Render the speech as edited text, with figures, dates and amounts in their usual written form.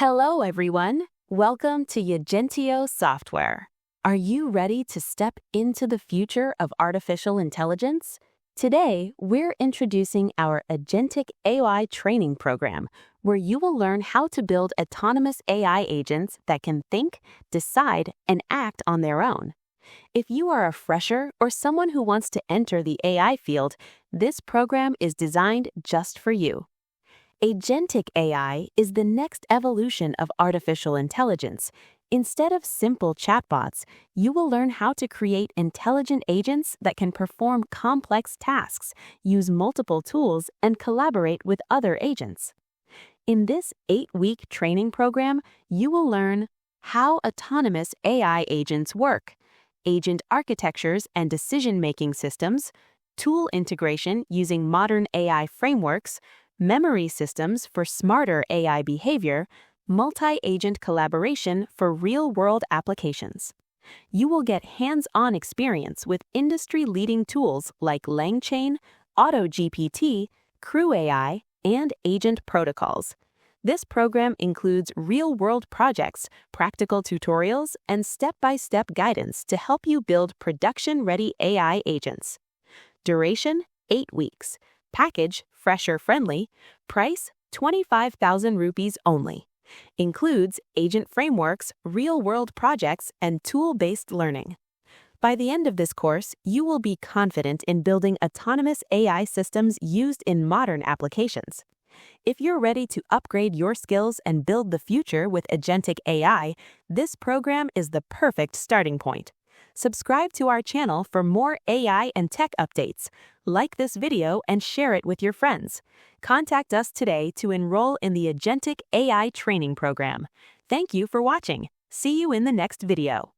Hello, everyone. Welcome to Yajentio software. Are you ready to step into the future of artificial intelligence? Today, we're introducing our Agentic AI Training Program, where you will learn how to build autonomous AI agents that can think, decide, and act on their own. If you are a fresher or someone who wants to enter the AI field, this program is designed just for you. Agentic AI is the next evolution of artificial intelligence. Instead of simple chatbots, you will learn how to create intelligent agents that can perform complex tasks, use multiple tools, and collaborate with other agents. In this 8-week training program, you will learn how autonomous AI agents work, agent architectures and decision-making systems, tool integration using modern AI frameworks, memory systems for smarter AI behavior, multi-agent collaboration for real-world applications. You will get hands-on experience with industry-leading tools like LangChain, AutoGPT, Crew AI, and agent protocols. This program includes real-world projects, practical tutorials, and step-by-step guidance to help you build production-ready AI agents. Duration, 8 weeks. Package, fresher-friendly. Price, 25,000 rupees only. Includes agent frameworks, real-world projects, and tool-based learning. By the end of this course, you will be confident in building autonomous AI systems used in modern applications. If you're ready to upgrade your skills and build the future with Agentic AI, this program is the perfect starting point. Subscribe to our channel for more AI and tech updates. Like this video and share it with your friends. Contact us today to enroll in the Agentic AI Training Program. Thank you for watching. See you in the next video.